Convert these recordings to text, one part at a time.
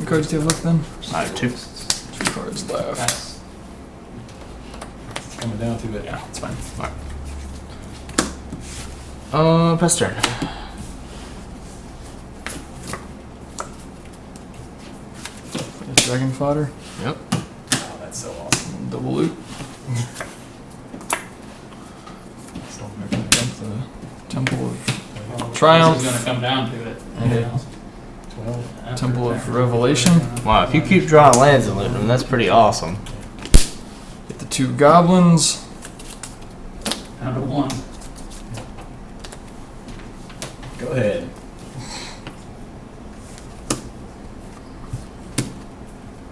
many cards do you have left then? I have 2. 2 cards left. It's coming down to it. Yeah, it's fine. Alright. Press turn. Dragon fodder. Yep. Oh, that's so awesome. Double loot. Still remember the Temple of Triumph. This is going to come down to it. And Yeah. 12. Temple of Revelation. Wow, if you keep drawing lands and looting them, that's pretty awesome. Get the 2 goblins. Down to 1. Go ahead.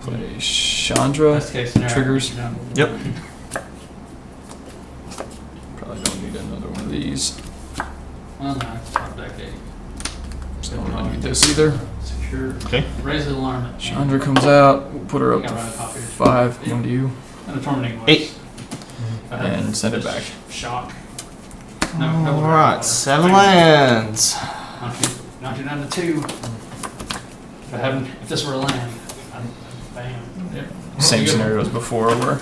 Play Chandra. Best case scenario. Triggers. Yep. Probably don't need another one of these. Well, no, it's top deck 8. So don't really need this either. Secure. Okay. Raise the alarm. Chandra comes out. We'll put her up to 5. One to you. And a tormenting voice. 8. And send it back. Shock. No, double Alright, dragon. 7 lands. Knock you down to 2. If this were a land, bam. Same scenario as before, where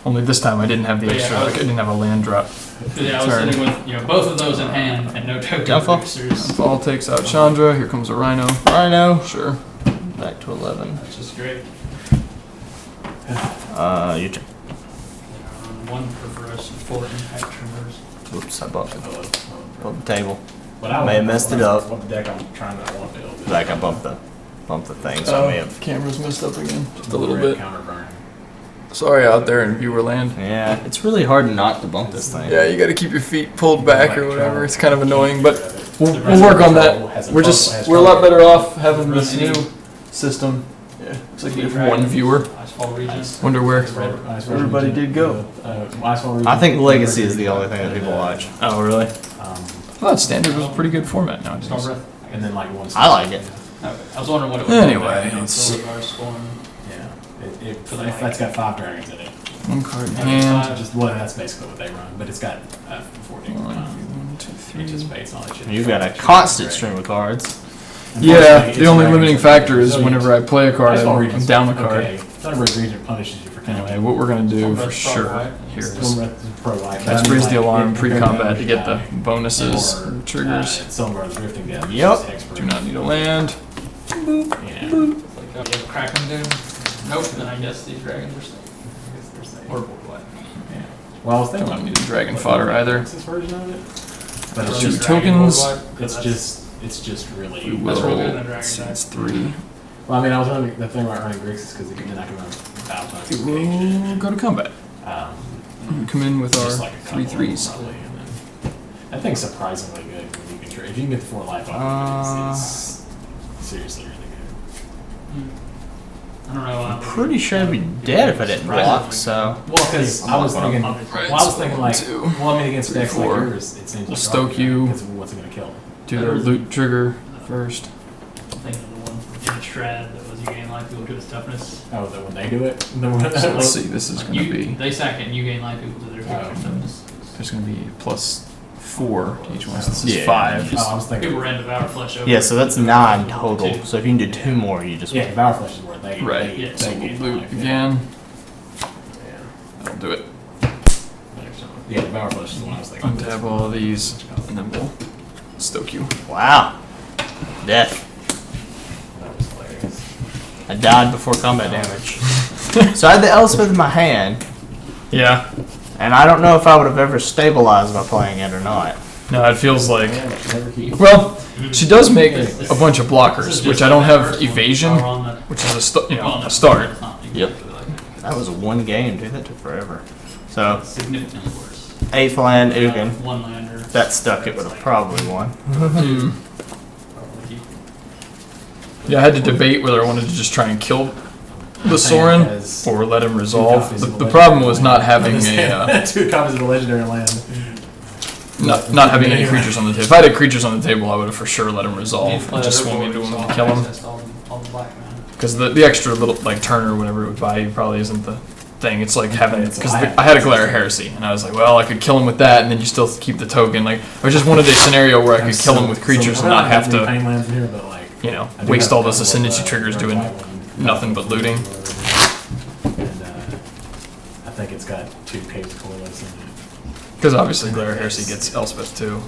only this time I didn't have the But yeah, extra. I was- Like, I didn't have a land drop. Yeah, I was Turn. sitting with both of those in hand and no token Downfall. producers. Fall takes out Chandra. Here comes a Rhino. Rhino. Sure. Back to 11. That's just great. Your turn. 1 perverse and 4 impact trimmers. Whoops, I bumped the table. But I May have messed it up. What deck I'm trying to want to build. Like I bumped the thing, so I may have. Camera's messed up again. Just a little Red bit. Counter burn. Sorry out there in viewer land. Yeah, it's really hard not to bump this thing. Yeah, you got to keep your feet pulled back or whatever. It's kind of annoying, but we'll work on that. We're a lot better off having this new system. Yeah, looks like we have 1 viewer. Icefall Regents. Wonder where Everybody did go. I think Legacy is the only thing that people watch. Oh, really? I thought Standard was a pretty good format Storm nowadays. Breath. And then like one. I like it. Okay. I was wondering what it was. Anyway, it's Storm. Yeah. If that's got 5 dragons in it. 1 card in hand. That's basically what they run, but it's got 14. 1, 2, 3. It just baits on it. You've got a constant stream of cards. Yeah, the only limiting factor is whenever I play a card, I'm down a card. Okay. Thunderbird Regent punishes you for Anyway, what we're gonna do for sure here is pro-life. let's raise the alarm pre-combat to get the bonuses and triggers. Silver's Drifting Death. Yep. Do not need a land. Yeah. Like, you have a Kraken Doom? Nope, then I guess these dragons are safe. Or what? Yeah. Well, I was Do thinking not need a dragon fodder either. What's this version of it? But it's Two just tokens. It's just really. We That's really will. good than Dragon See, Deck. it's 3. Well, I mean, I was running the thing about running Grixis because then I can run Battle It will go to combat. Come in with Just our like a 3 couple, 3s. probably, and then- That thing's surprisingly good when you can trade. If you can get the 4 life off, it's seriously really good. I don't know. I'm pretty sure I'd be dead if I didn't block, so. Well, because I was thinking, like, Two, well, I mean, against three, decks like four. yours, it seems We'll like stoke you. Because what's it gonna kill? Do their loot trigger first. I'm thinking of the one in Shred that was you gain life equal to its toughness. Oh, that when they do it, So let's see, this is going to be, They sack it and you gain life equal to their toughness. there's going to be +4 to each one. So this is Yeah. 5. Oh, I was thinking. People ran Devour Flesh over. Yeah, so that's 9 total. So if you can do 2 more, you just. Yeah, Devour Flesh is where they. Right, yeah, so they we'll gain loot life, again. Yeah. That'll do it. Yeah, Devour Flesh is the one I was thinking. Untap all of these, and then we'll stoke you. Wow. Death. That was hilarious. I died before combat damage. So I had the Elspeth in my hand, Yeah. and I don't know if I would have ever stabilized by playing it or not. No, it feels like... Yeah, never keep. Well, she does make a bunch of blockers, which I don't have evasion, which is a start. Yep. That was 1 game, dude. That took forever. So, Significantly worse. 8th land, Ugin. One lander. If that stuck, it would have probably won. Yeah, I had to debate whether I wanted to just try and kill the Sorin or let him resolve. The problem was not having a 2 copies of the legendary land. not having any creatures on the table. If I had creatures on the table, I would have for sure let him resolve and just swung into him and kill him. All the black man. Because the extra little like turn or whatever it would buy you probably isn't the thing. It's like having because I had a Glare Heresy and I was like, well, I could kill him with that and then you still keep the token. Like I just wanted a scenario where I could kill him with creatures and not have to. Painlands in here, but like. you know, I do waste have all a those couple of, ascendancy triggers doing Red White nothing but looting. And I think it's got 2 Caves Coilers in it. Because obviously Glare Heresy gets Elspeth too.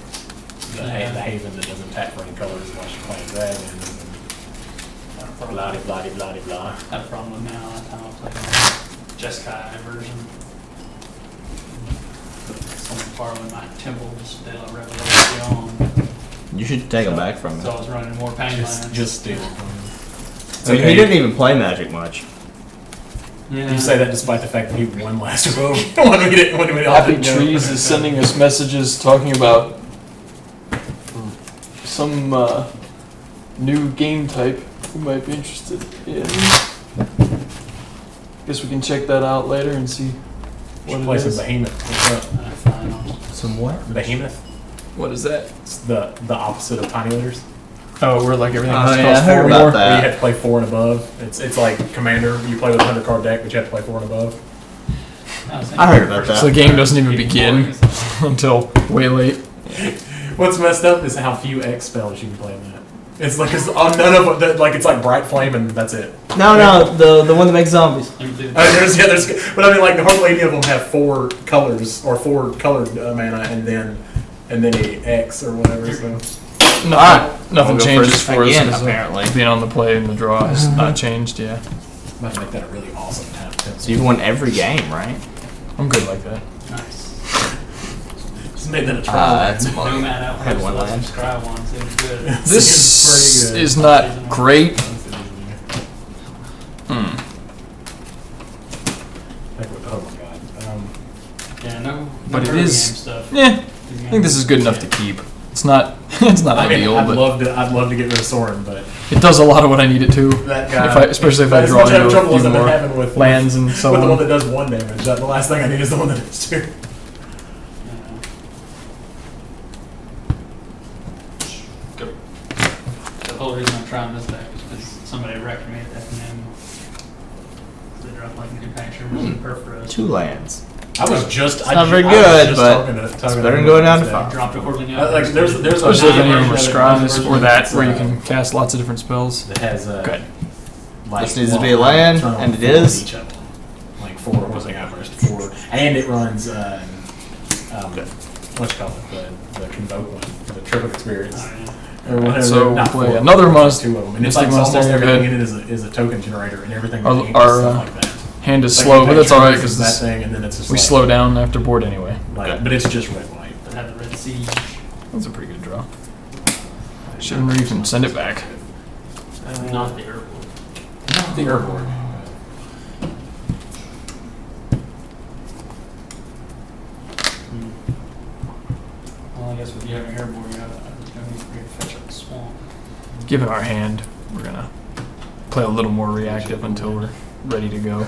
The Haven that doesn't tap for any colors while you're playing dragons. And blah blah blah blah blah. I have a problem with now. That time I was playing Jeskai version. Someone borrowing my Temple's De La Revelation. You should take them back from me. So I was running more pain lands. Just steal. I mean, he didn't even play Magic much. Yeah. You say that despite the fact that he won last row when we all Happy didn't know. Trees is sending us messages talking about some new game type we might be interested in. Guess we can check that out later and see what Should it play some is. Behemoth. What's up? Fine. Some what? Behemoth? What is that? It's the opposite of Tiny Litters. Oh, we're like everything Oh, else yeah, costs I heard 4 about more. that. Where you have to play 4 and above. It's like Commander. You play with a 100 card deck, but you have to play 4 and above. I heard about that. So the game doesn't even begin until way late. What's messed up is how few X spells you can play in that. It's like none of them. Like it's like Bright Flame and that's it. No, the one that makes zombies. But I mean, like hardly any of them have 4 colors or 4 colored mana, and then a X or whatever. So. Nothing I'll go changes first for again, us. 'Cause, apparently. being on the play and the draw has not changed. Yeah, Might make that a really awesome tap. So you've won every game, right? I'm good like that. Nice. Just made that a trial. That's No fun. man out I had one there land. subscribe once. It was good. This pretty good. is not great. Oh my god. Yeah, no. But no it early is- game stuff. Yeah, I think this is good enough to keep. It's not. It's not I mean, ideal, I'd but love to get rid of Soren, but it does a lot of what I need it to. that guy. Especially if I as draw much into trouble a as few I've been more having with lands and so with the one that on. does 1 damage. The last thing I need is the one that does 2. The whole reason I'm trying this deck is because somebody recommended that and they dropped like new picture was Perforos. 2 lands. I was just. not very good, but it's better than going down to 5. Dropped a Horley Like there's a Especially if any of them are version scries or that that's, where you can cast lots of different spells. that has Good. like This needs to be a land, turn on and it 4 is. each of them. Like 4 was like outburst 4, and it runs what's it called the convoke one, the triple experience. Or whatever. So Not play 4, another must. 2 of them, and it's Mystic like almost Mustang, everything good. in it is a token generator, and everything Our- in the ink our, is stuff like that. Hand is Like slow, you but pay that's alright triggers because that thing, and then it's just we like, slow down after board anyway. Like, but it's just red white. That had the Red Siege. That's a pretty good draw. Shouldn't reef and send it back. Not the Herbal. The Urborg. Well, I guess with you having Herbal, you have it's going to need to fetch up the swamp. Given our hand, we're gonna play a little more reactive until we're ready to go.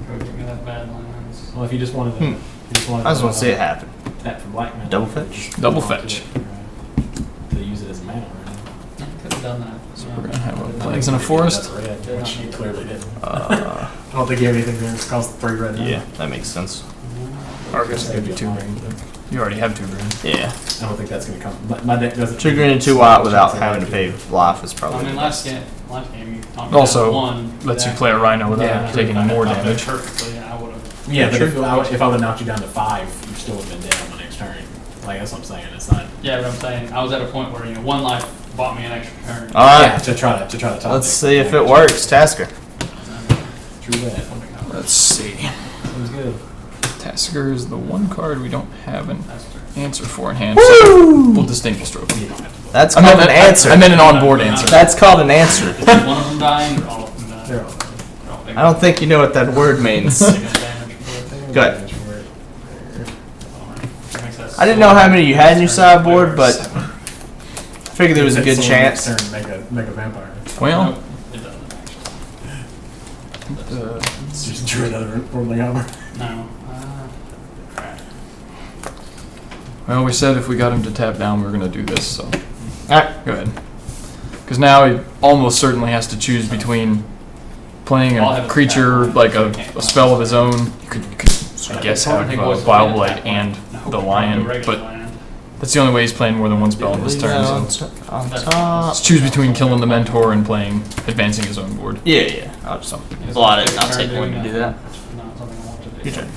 Go get me that bad lands. Well, if you just wanted to, you just wanted I just want to see it happen. tap for black mana. Double fetch? Double fetch. To use it as a mana, right? I could have done that. So we're gonna have a plains in a forest. That's red, which you clearly didn't. Uh, I don't think you have anything there that's cost 3 red. yeah, that makes sense. Argus could be 2 green, but you already have 2 green. Yeah. I don't think that's going to come. My deck doesn't. 2 green and 2 white without having to pay life is I probably mean, the last best. game you talked Also, about one. lets you that- play a rhino without Yeah, taking any more damage. Perfectly, I would have. Yeah, but if I would have knocked you down to 5, you still would have been dead on the next turn. Like, that's what I'm saying. It's not. Yeah, but I'm saying I was at a point where 1 life bought me an extra turn. Alright, Yeah, to try to top let's deck. see if it works. Tasker. True that. Let's see. Sounds good. Tasker is the one card we don't have an That's true. answer for in hand. So we'll distinguish stroke. That's I called meant an answer. I meant an on-board answer. That's called an answer. Is one of them dying or all of them dying? They're all They're all big. I don't think you know what that word means. Taking damage for it. Good. That makes sense. I didn't know how many you had in your sideboard, but I figured there was a good chance. Turn, make a vampire. Well, Nope, it doesn't actually. It's just drew another Orling Hammer. No. Crap. well, we said if we got him to tap down, we were gonna do this. So Alright. go ahead. Because now he almost certainly has to choose between playing I'll have a it creature tap. like a spell of his own. You could I guess have Vile Blight and the Lion, but That's the only way he's playing more than one spell in this turn. On top. Let's choose between killing the mentor and playing advancing his own board. Yeah, yeah. I'll just blot it. I'll take one to do that. That's not something I want to do. Your turn.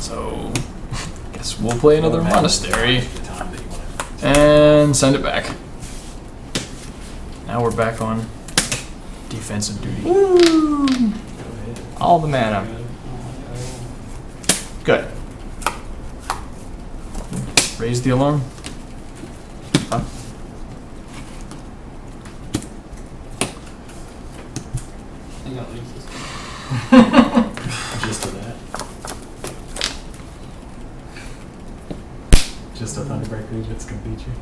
So, guess we'll play another monastery The time that you want and send it back. Now we're back on defensive duty. Woo! All the mana. Good. Raise the alarm. Huh? I think I'll use this. Just to that. Just a Thunderbreaker that's gonna beat you.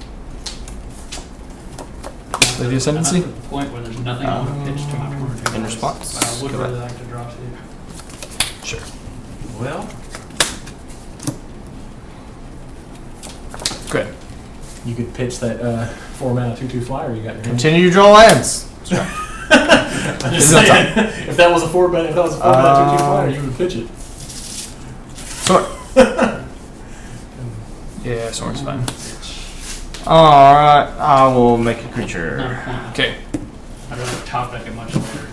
Play the Ascendancy? I'm at the point where there's nothing I want to pitch to my tournament. In response, But I would go really ahead. like to draw two. Sure. Well, Good. you could pitch that 4 mana 2/2 flyer you got in your hand. Continue to draw lands. I'm just saying, if that was a 4 mana 2/2 flyer, you would pitch it. Sword. Yeah, Soren's fine. Alright, I will make a Not a creature. point. Okay. I'd rather top deck it much later.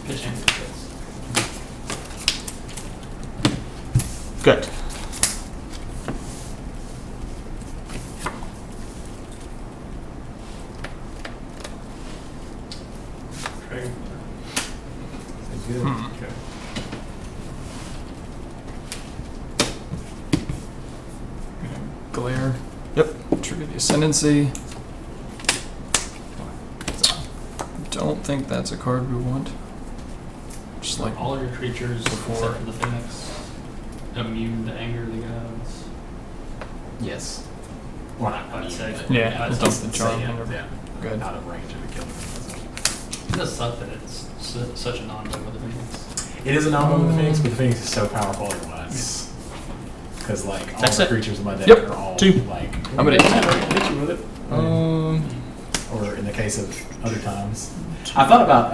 Pitching this. Good. Trigger. Good. Hmm. Okay. Glare. Yep. Trigger the Ascendancy. Don't think that's a card we want. Just like All of your creatures, Before. except for the Phoenix, immune to anger of the gods. Yes. Well, not I'd say. but Yeah, I'd we'll say- dump the charm. yeah, whenever. yeah. Good. Out of range of the killer. It does suck that it's such a non-play with the Phoenix. It is a non with the Phoenix, but the Phoenix is so powerful otherwise. Because like all That's the it. creatures in my deck Yep. are all 2. like I'm gonna hit you with it. Or in the case of other times. I thought about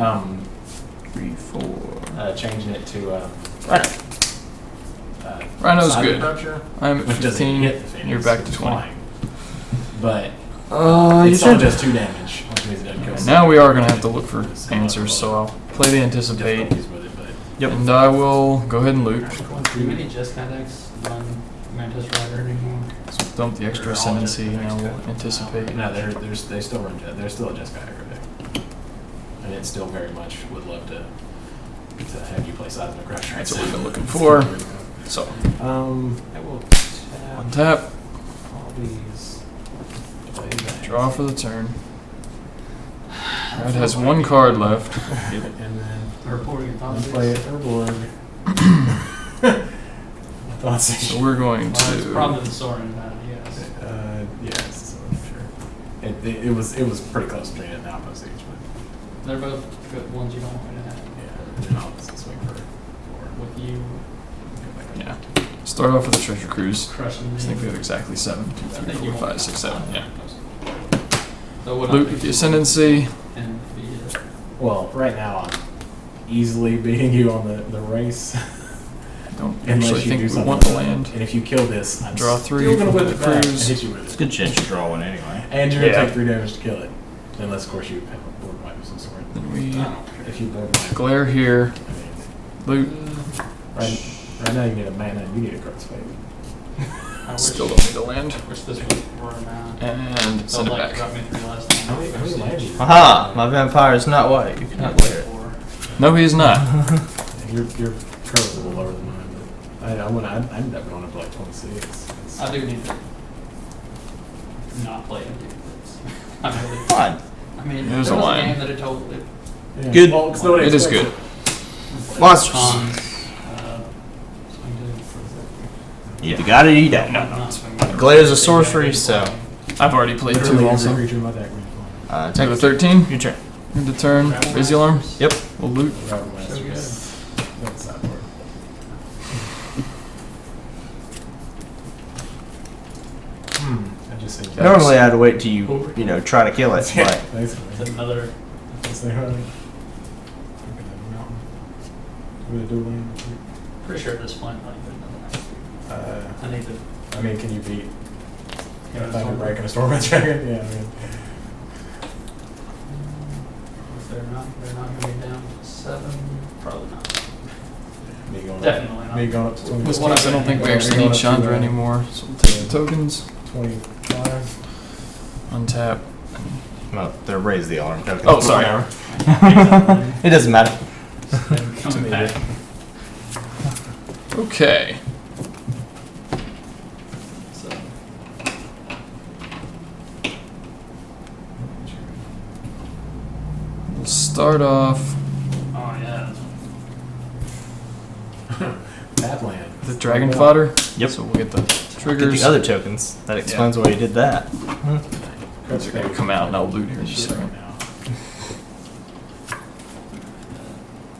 3, 4. changing it to Right. Rhino's Side good. Approacher, I'm at which doesn't 15. hit the Phoenix. You're back to it's 20. fine. But You it's only turn. does 2 damage, which means it doesn't kill. Now we are going to have to look for answers, so I'll play the Anticipate. Difficulties with it, but Yep. And I will go ahead and loot. Do many Jeskai decks run Mantis Rider anymore? So dump the extra Ascendancy, and now we'll Anticipate. no, they still run. They're still a Jeskai aggro deck, and it still very much would love to have you play Side of the Crusher. That's what we've been looking for. So, I will one tap, all these. draw for the turn. Red has 1 card left. And then Or reporting your thoughts? play it or board. Thoughts. So we're going Well, it's probably to. the Soren, yes. Yes, sure. It was pretty close between it and Outpost Siege, but They're both good ones you don't want to have. yeah, an opposite swing for With you Yeah. Start off with a Treasure Cruise. crushing I me. think we have exactly 7. 2, I 3, think 4, you 5, want 6, 7. Yeah. So what Loot with the Ascendancy. And the, well, right now I'm easily beating you on the race. Don't Unless actually you think do we something want the like that. land. And if you kill this, I'm Draw 3 still gonna from whip the it back and cruise. hit you with It's a it. good chance to draw one anyway. And you're gonna Yeah. take 3 damage to kill it. Unless, of course, you have a board wipe of some sort. Then we If you board wipe, glare here. I mean, Loot. right now you need a mana and you need a Growth's Fate. I wish, Still don't need a land. wish this would run out. And So send it like back. got me through last time. How many lands you Aha! My vampire is not white. You cannot wear it. No, he is not. Your curve is a little lower than mine, but I ended up going up to like 26. I do need to not play empty this. I really. Fine. I mean, There's there a was line. game that it told it. Yeah. Good. Well, 'cause nobody It is expects good. Monsters. Cons, swing two. You either got it or you don't. Not swing two. Glare's a sorcery, so I've already played Literally 2 every also. creature in my deck wins one. Take take a 13. your turn. End of turn. Raise the alarm. Yep. We'll loot. Rather than last year. That's sideboard. I just said Normally I'd wait till you try to kill it, but Basically. It's another. Let's say hi. We're gonna do land. Pretty sure at this point, like, there's nothing I need to. I mean, can you beat Thunder Stormbreaker. Break and a Stormwind Dragon? Yeah, I mean, If they're not going to be down to 7. Probably not. me going Definitely up, not. me going up to 20. With I don't think we actually need Chandra anymore, so we'll take the tokens, 25. untap. Well, they're raise the alarm tokens. Oh, sorry. It doesn't matter. Coming back. Okay. So, We'll start off oh yeah. Badland. with the dragon fodder. Yep. So we'll get the Get triggers. the other tokens. That explains why you did that. Those are going to come out and I'll loot here in just a Shit second. right now.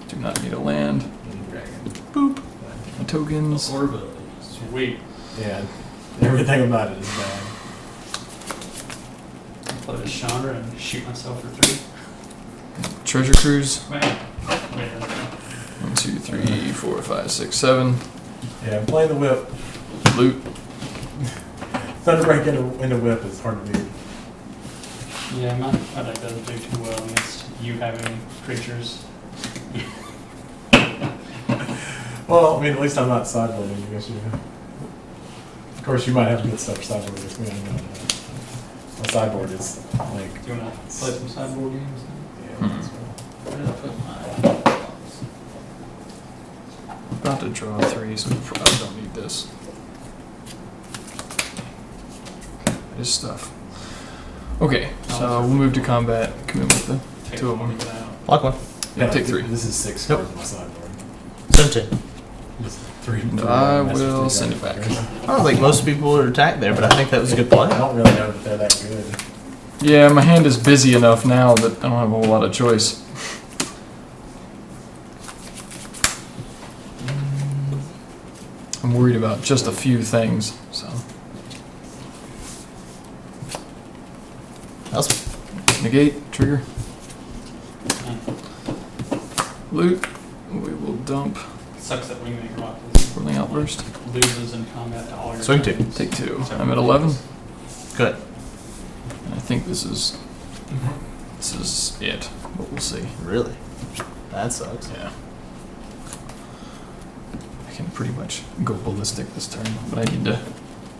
Do not need a land. Dragon. My tokens. Sweet. Yeah, everything about it is bad. Play with Chandra and shoot myself for 3. Treasure cruise. Man. Wait, 1, 2, 3, 4, 5, 6, 7. Yeah, playing the whip. Loot. Thunderbreak into whip is hard to beat. yeah, my deck doesn't do too well against you having creatures. Well, I mean, at least I'm not sideboarding. I guess you. Of course, you might have good stuff sideboarding with me. I don't know. My sideboard is like. Do you want to play some sideboard games? Yeah, Hmm. Where did I put my About to draw 3, so we probably don't need this. This stuff. Okay, so we'll move to combat. Come in with the take 2 of one them. out? Block one. Yeah, take 3. This is 6 Yep. cards on my sideboard. 17. Just 3. And three I that's just will three send it back. cards. I don't think most people would attack there, but I think that was a good play. I don't really know that they're that good. Yeah, my hand is busy enough now that I don't have a whole lot of choice. I'm worried about just a few things, so. That's Negate, trigger, Yeah. loot. We will dump. Sucks that Wingmaker Rock Whirling Outburst. loses in combat to all your Swing 2. tokens. Take 2. Except I'm for at 11. good. I think this is it, but we'll see. Really? That sucks. Yeah. I can pretty much go ballistic this turn, but I need to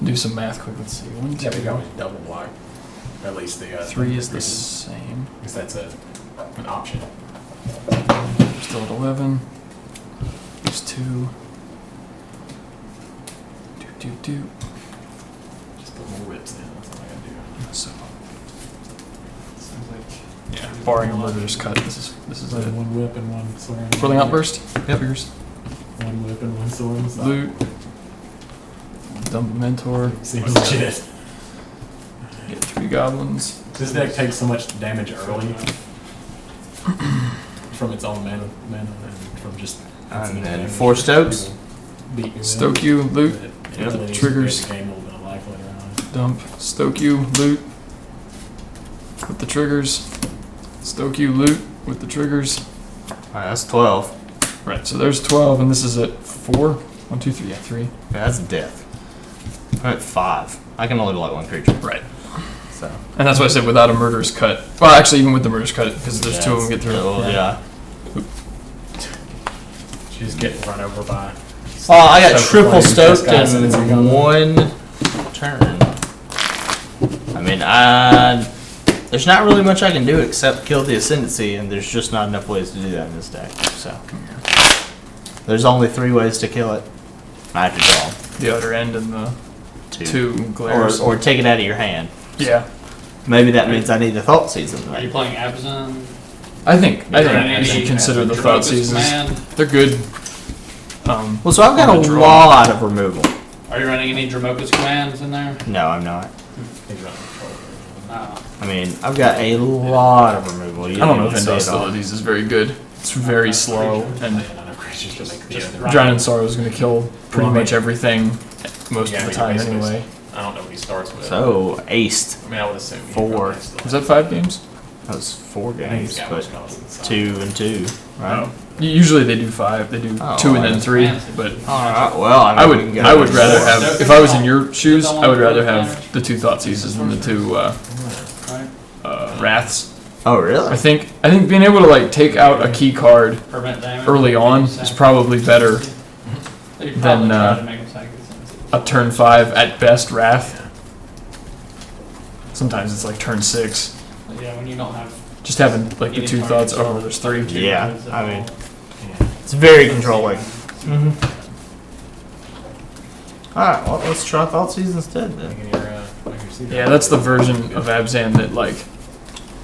do some math quick. Let's see. 1, 2, Yeah, we can always double block. Or at least the 3 is the creatures. same. Because that's an option. Still at 11. There's 2. Do. Just put more whips in. That's all I gotta do. So. Sounds like, yeah, barring a murderous cut, this is Like it. one whip and one sword. Whirling Outburst. Yep. Triggers. One whip and one sword. Stop. Loot. Dump a Mentor. Seems legit. Get 3 goblins. This deck takes so much damage early from its own mana and from just. And then 4 Stokes. Beat me with. Stoke you, loot. It Yep. really needs to Triggers. make the game a little bit of life later on. Dump. Stoke you, loot. With the triggers. Stoke you, loot. With the triggers. Alright, that's 12. Right, so there's 12, and this is at 4. 1, 2, 3, yeah, 3. Yeah, that's death. I'm at 5. I can only block 1 creature. Right. So. And that's why I said without a murderous cut. Well, actually, even with the murderous cut, because there's 2 of them get through. Yeah. She's getting run over by. Oh, I got Stoke triple flames, stoked guys, and it's in gone. 1 turn. I mean, there's not really much I can do except kill the Ascendancy, and there's just not enough ways to do that in this deck. So, there's only 3 ways to kill it. I have to draw 'em. The other end and the 2. 2 glares. Or take it out of your hand. Yeah. Maybe that means I need a Thought Season. Are you playing Abzan? I think Running you should any consider the Drogokus thought seasons. command? They're good. Well, so I've got On a the draw. lot of removal. Are you running any Drogokus commands in there? No, I'm not. He's running control. Oh. I mean, I've got a lot of removal. You I don't know even if see it all. Hostilities is very good. It's very slow, and Not enough creatures to make the Just other. run. Drowning Sorrow is going to kill pretty Well, I much mean- everything most Yeah, of the but time basically- anyway. I don't know what he starts with. So, aced. I mean, I would assume. he 4. probably still Is that 5 games? That was 4 I think games, he's got but Wisconsin. So. 2 and 2, right? Usually they do 5. They do Oh, 2 and then alright. 3. But All right. Well, I, mean, I we would can go I would with rather four. have, if I was in your shoes, I would rather have the 2 thought seasons than the 2 Right? wraths. Oh, I really? think being able to like take out a key card Prevent damage. early on is probably better You'd than, probably try to make them psychic sensitive. a turn 5 at best wrath. Sometimes it's like turn 6. But yeah, when you don't have. Just having like the 2 thoughts. Oh, there's 3. Yeah, I mean, it's very controlling. All right. Well, let's try thought season instead then. Making your seed Yeah, that's the version of Abzan that like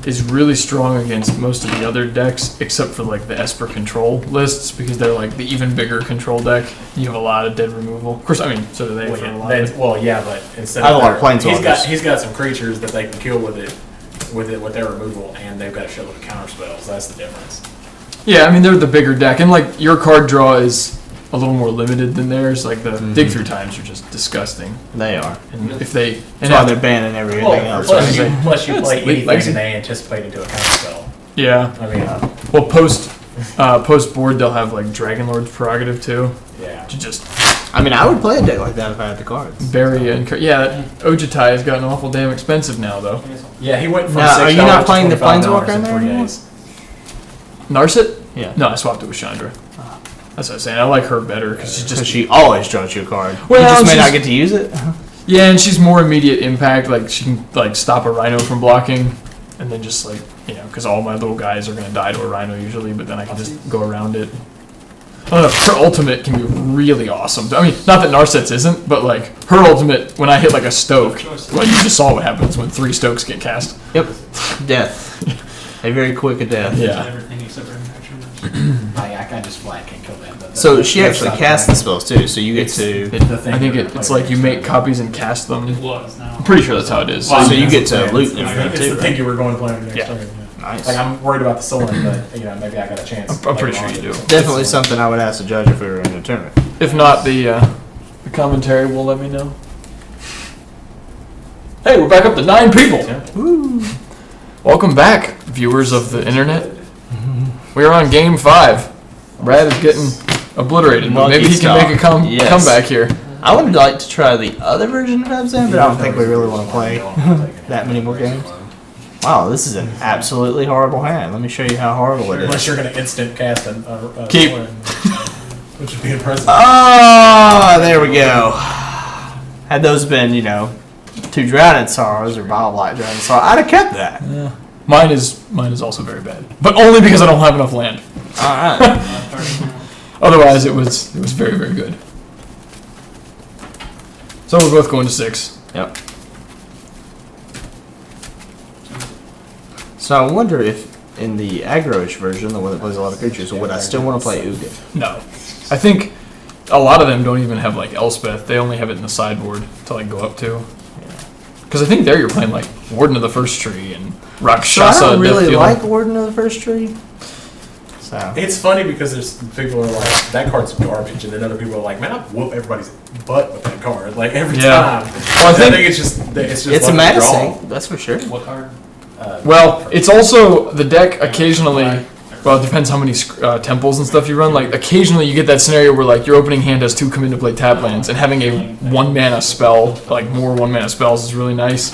is really strong against most of the other decks, except for like the Esper control lists, because they're like the even bigger control deck. You have a lot of dead removal. Of course, I mean, so do they. Well, for a yeah, lot that's- of well, yeah, but instead I have of a lot of planeswalkers. he's got some creatures that they can kill with their removal, and they've got a shitload of counter spells. That's the difference. yeah, I mean they're the bigger deck, and like your card draw is a little more limited than theirs. Like the dig through times are just disgusting, They are. and if they That's why they're banning everything else. plus, Right? you play anything Legacy. and they anticipate into a counter spell. yeah, I mean, well post board they'll have like Dragonlord's prerogative too yeah. to just I mean, I would play a deck like that if I had the cards. bury and yeah. Ojitai has gotten awful damn expensive now though. Yeah, he went from Now, $6 are you not to playing the $25 Planeswalker in in there 3 anymore? days. Narset? Yeah. No, I swapped it with Chandra. That's what I was saying. I like her better because she's Because just she always draws you a card. Well, you just may she's- not get to use it. yeah, and she's more immediate impact. Like she can like stop a Rhino from blocking, and then just like because all my little guys are gonna die to a Rhino usually, but then I can just go around it. I don't know. Her ultimate can be really awesome. I mean, not that Narset's isn't, but like her ultimate when I hit like a Stoke, well, you just saw what happens when 3 Stokes get cast. Yep. Death. A very quick death. Yeah. Everything except for impact. I just flat can't kill that. But So she that's actually not casts the right. spells too, so you get to. The thing I think you're it's playing like you against make her. copies and cast It them. was now. I'm pretty sure that's how it is. So you get That's to the loot thing. and It's too, the right? thing you were going to play next Yeah. turn. Nice. Like I'm worried about the Sullen, but maybe I got a chance. I'm pretty later sure on you to do. some Definitely Sullen. something I would ask the judge if we were in a tournament. If not, the commentary will let me know. Hey, we're back up to 9 people. Yeah. Welcome back, viewers of the internet. We are on game 5. Brad is getting obliterated, but maybe he can make a Yes. comeback here. I would like to try the other version of Abzan, but I don't think we really want to play that many more games. Wow, this is an absolutely horrible hand. Let me show you how horrible it Unless is. you're going to instant cast a Keep. Sullen, which would be impressive. Ah, there we go. Had those been, 2 Drowned Sorrows or Bile-Blight Drowned Sorrow, I'd have kept that. Mine is also very bad, but only because I don't have enough land. All right. Otherwise, it was very, very good. So we're both going to 6. Yep. So I wonder if in the aggro-ish version, the one that plays a lot of creatures, would I still want to play Ugin? No, I think a lot of them don't even have like Elspeth. They only have it in the sideboard to like go up to. Because I think there you're playing like Warden of the First Tree and Rakshasa. So I don't really Death Dealer. like Warden of the First Tree. So It's funny because there's people who are like, that card's garbage, and then other people are like, man, I whoop everybody's butt with that card, like every Yeah. time. Well, I I think- think it's just it's a luck of the mana draw. sink, that's for sure. What card? Well, it's also the deck occasionally. Well, it depends how many temples and stuff you run. Like occasionally you get that scenario where like your opening hand has 2 come into play tap lands, and having a 1 mana spell, like more 1 mana spells, is really nice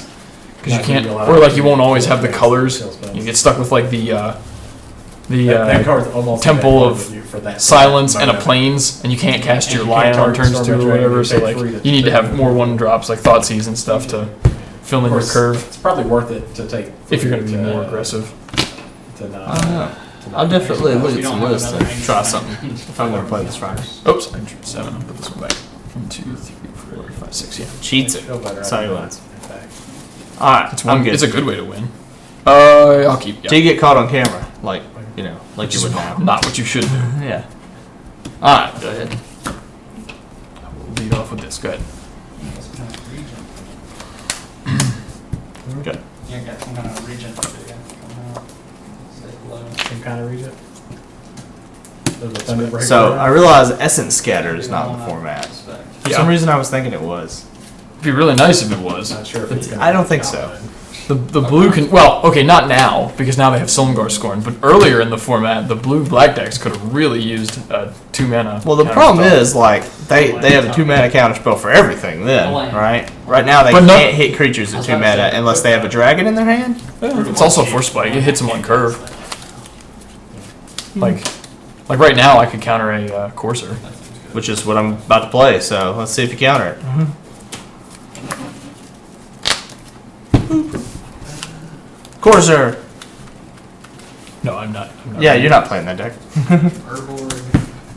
because you can't, or like you won't always have the colors. You get stuck with like That card's almost Temple like of that for that silence and a moment. plains, and you can't cast your You lion can't on target turns 2 Stormwatch or whatever. Dragon, So you pay like 3 you need to have more 1 drops like Thoughtseize and stuff to fill in your curve It's probably worth it to take if you're going to be more aggressive. To not, I don't know. I'll definitely look at some lists and try something if I'm going to play this Friday. Oops, I drew 7. I'll put this one back. 1, 2, 3, 4, 5, 6. Yeah, Cheats it. feel better. Sorry, I think lads. in fact. All right, it's I'm one. good. It's a good way to win. I'll keep. Do you get caught on camera, like like you Which is would now? not what you should do. Yeah. All right, go ahead. We'll lead off with this. Go ahead. Good. Yeah, got some kind of regent. Come out. Stay low. Some kind of region. There's a Thunderbreaker. So I realize Essence Scatter is not in the format. For Yeah. some reason, I was thinking it was. It'd be really nice if it was. Not sure if it's gonna I don't be think so. common. The blue can, well, okay, not now, because now they have Silumgar Scorn, but earlier in the format, the blue-black decks could have really used a 2-mana. Well, the problem is, like, they have a 2-mana counter spell for everything then, right? Right now, they But no- can't hit creatures at 2 mana unless they have a dragon in their hand. It's also a Force Spike. It hits them on curve. Like right now, I could counter a Courser. Which is what I'm about to play, so let's see if you counter it. Courser! No, I'm not. Yeah, you're not playing that deck. Herbal.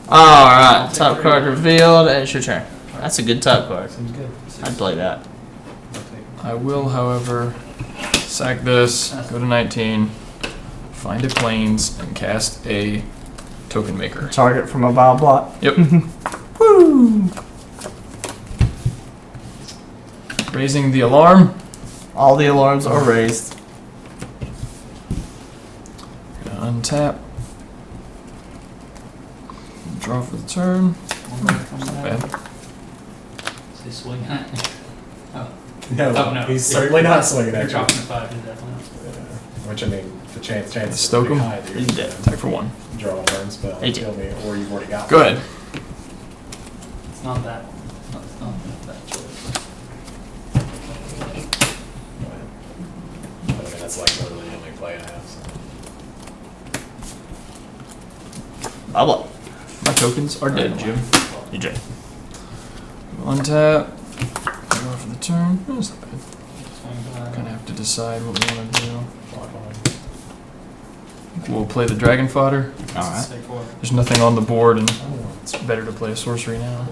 Alright, top card revealed, and it's your turn. That's a good top card. Seems good. I'd play that. I will, however, sack this, go to 19, find a Plains, and cast a Token Maker. Target from a bio block. Yep. Woo! Raising the alarm. All the alarms are raised. Gonna untap. Draw for the turn. Bad. Is he swinging at me? No, Oh, no. he's certainly not swinging You're at you. dropping a 5, he's definitely not. Which I mean, the chance is Stoke pretty him? high that you're He's dead. Attack for 1. draw a burn spell and 18. kill me, or you've already got Go one. ahead. It's not that one. It's not that choice. I mean, that's like literally the only play I have. So. Bio block. My tokens are dead, Jim. You Jay. Untap. Draw for the turn. That's not bad. Swing by. Kind of have to decide what we want to do. Block on. We'll play the Dragon Fodder. Alright. Stay forward. There's nothing on the board, and it's better to play a sorcery now.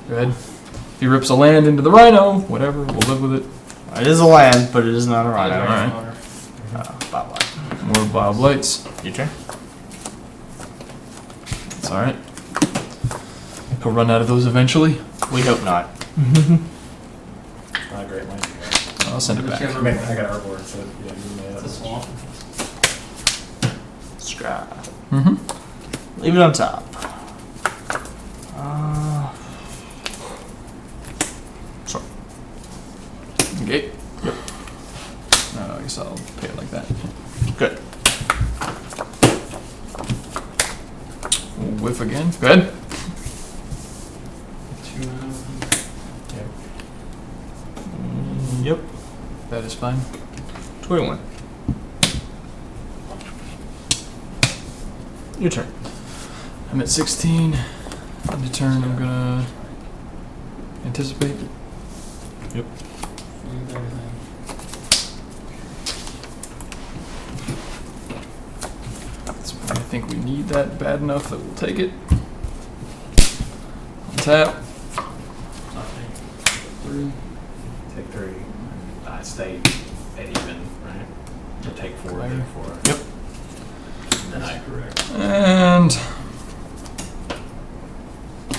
Go ahead. If he rips a land into the Rhino, whatever, we'll live with it. It is a land, but it is not a rhino. Alright. Bio block. More Bio Blights. Your turn. It's alright. He'll run out of those eventually. We hope not. Not a great land here. I'll send it back. I mean, I got our board, so yeah, you may It's a have swamp. Scrap. Mm-hmm. Leave it on top. Sorry. Okay. Yep. I guess I'll pay it like that. Good. We'll whiff again. Go ahead. 2 mana. Yep. That is fine. 21. Your turn. I'm at 16. End of turn, I'm gonna anticipate. Yep. Move everything. I think we need that bad enough that we'll take it. Tap. So I think 3. Take 3. I stay at even, right? To take 4 Right. there for it. Yep. And then I correct. And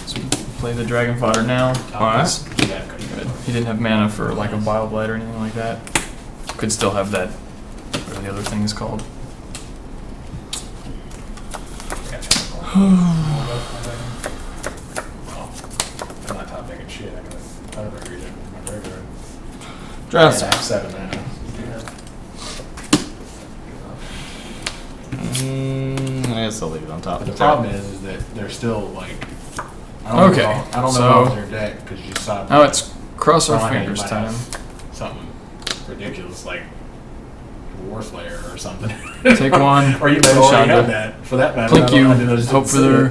so we play the Dragon Fodder now. Alright. Yeah, Good. He didn't have mana for like a Bile Blight or anything like that. Could still have that, whatever the other thing is called. I'm not top decking shit. I got another reader. My regular. Draw I step. have 7 now. I guess I'll leave it on top. But the problem is that they're still like. I don't Okay, know. I don't so- know about their deck because you saw. Now it's cross our Well, I mean, fingers you might time. have Something ridiculous like Warslayer or something. Take one. Or you may already Chandra. have that. For that matter. Plink I don't- I you. just Hope didn't for see the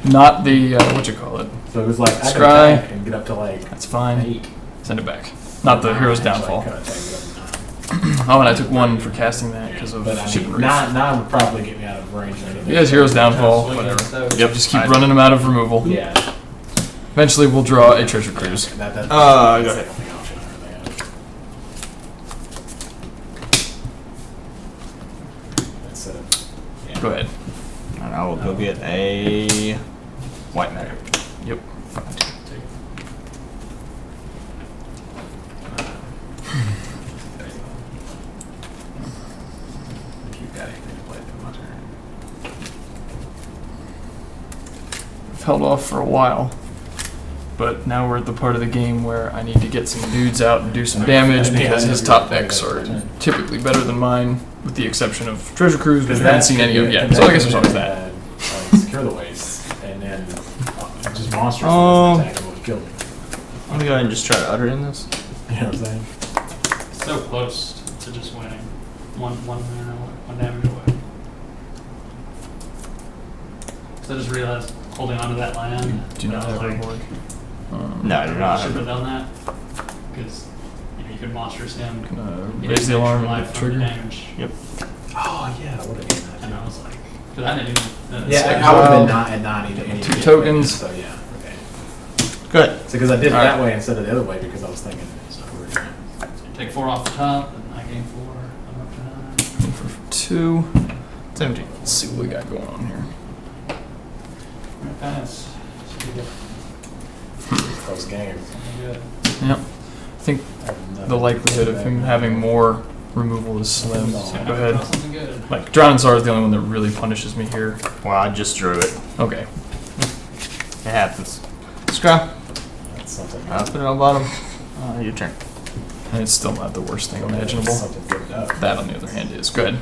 it. not the what you call it. So it was like I could Scry. attack and get up to like That's fine. 8. Send it back. Not the hero's Actually, I downfall. could attack, get up to 9. Oh, and I took 1 for casting that because of But I Ship mean, Reef. 9 would probably get me out of range. or anything. He has hero's downfall. Swing Whatever. it, so- Yep. Just keep running them out of removal. Yeah. Eventually, we'll draw a treasure cruise. That, Go that's ahead. the only option I really have. That's yeah. Go ahead. And I will go get a white mana. Yep. If you've got anything to play through my turn. I've held off for a while. But now we're at the part of the game where I need to get some dudes out and do some damage because his top decks are typically better than mine, with the exception of Treasure Cruise, which I haven't seen any of yet. So I guess there's always that. Secure the waste, and then just monsters attack and would kill me. I'm gonna go ahead and just try to utter in this. You know what I'm saying? So close to just winning. One damage away. So I just realized holding onto that land. Do you not have like, reward? No, I do not should have have it. done that because you could monsters him. Gonna raise the alarm and life hit from the trigger. damage. Oh yeah, I would have done that. And I was like, because I didn't even. Yeah, I would have been not at 90 to any. 2 tokens. So yeah, okay. Good. So because I did it All that right. way instead of the other way because I was thinking. So Take 4 off the top, and I gain 4. I'm up to 9. In for 2. 17. Let's see what we got going on here. Right, pass. Should be good. close games. Something good. Yep. I think the likelihood of him having more removal is slim. So go ahead. Something good. Like, Drowning Star is the only one that really punishes me here. Well, I just drew it. Okay. It happens. Scrum. That's something. I'll put it on bottom. Your turn. And it's still not the worst thing imaginable. Something good enough. That, on the other hand, is good.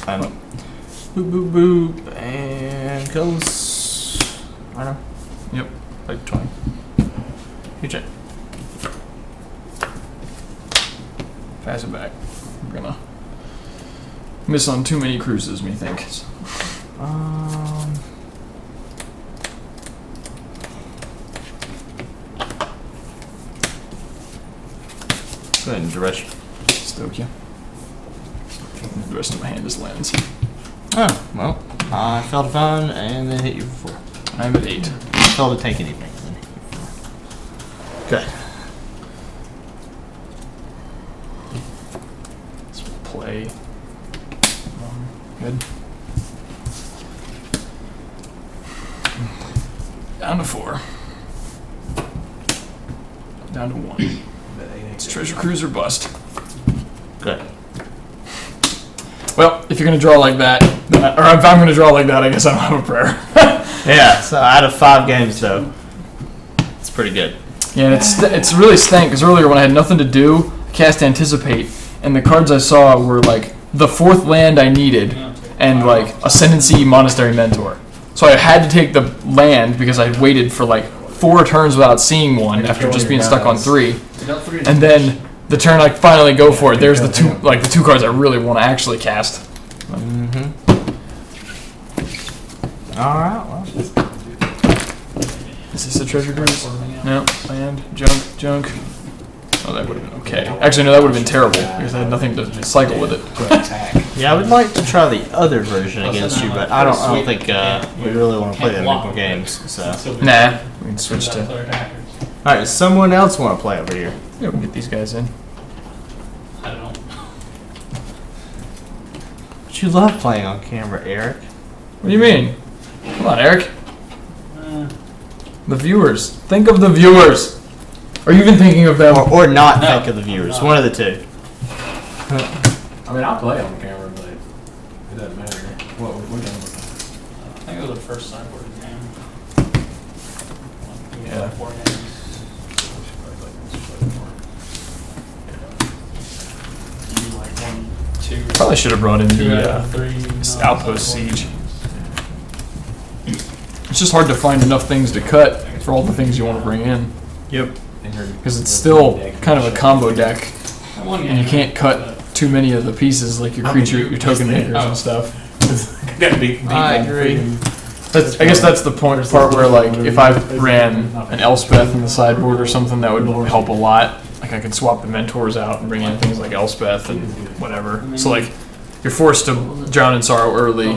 And boop, boop, boop. And kills. I know. Yep. Like 20. Your turn. Pass it back. I'm gonna miss on too many cruises, methinks. Go ahead and direct. Stoke you. The rest of my hand is lands. Oh, well. I failed to fun and then hit you for 4. I'm at 8. Failed to take anything. Then hit you for 4. Good. So we'll play. Good. Down to 4. Down to 1. It's Treasure Cruise or bust. Good. Well, if you're gonna draw like that, then or if I'm gonna draw like that, I guess I don't have a prayer. Yeah, so out of 5 games, though, it's pretty good. Yeah, and it's really stank because earlier when I had nothing to do, I cast Anticipate, and the cards I saw were like the 4th land I needed, and like Ascendancy Monastery Mentor. So I had to take the land because I waited for like 4 turns without seeing one after just being stuck on 3, and then the turn I finally go for it. There's the two cards I really want to actually cast. Mm-hmm. All right. Well, Is this a Treasure Cruise? No, land, junk. Oh, that would have been okay. Actually, no, that would have been terrible because I had nothing to cycle with it. yeah, I would like to try the other version against you, but I don't think we really want to play that many more games. So, Nah, we can switch to. all right. Does someone else want to play over here? Yeah, we'll get these guys in. I don't know. But you love playing on camera, Eric. What do you mean? Come on, Eric. Uh, The viewers. Think of the viewers. Are you even thinking of them? Or not No. think of the viewers. One of the two. I mean, I'll play on camera, but it doesn't matter. What game was I think it was the first sideboard game. Yeah. 4 games. You like 1, 2. Probably should have brought in 2 out the of 3. Outpost Siege. It's just hard to find enough things to cut for all the things you want to bring in. Yep. Because it's still kind of a combo deck, and you can't cut too many of the pieces like your creature, your token makers and stuff. I agree. I guess that's the part where like if I ran an Elspeth in the sideboard or something, that would help a lot. Like I could swap the mentors out and bring in things like Elspeth and whatever. So like you're forced to drown in sorrow early.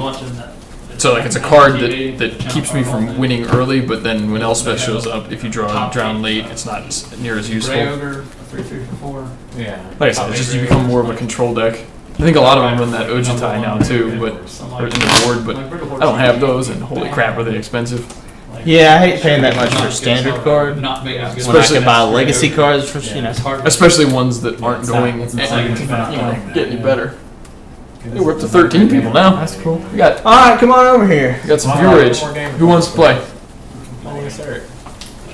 So like it's a card that keeps me from winning early, but then when Elspeth shows up, if you drown late, it's not near as Gray useful. Ogre, 3/3 for 4. Yeah. Like I said, it's just you become more of a control deck. I think a lot of them run that Ojutai now too, but or in the board, but I don't have those, and holy crap, are they expensive? Yeah, I hate paying that much for a standard card. Not big as good. When I could buy legacy cards for, you know. Especially ones that aren't going to get any better. Hey, we're up to 13 people now. That's cool. We got Alright, come on over here. some Wow, viewerage. one more game. Who wants to play? Oh, yes, sir.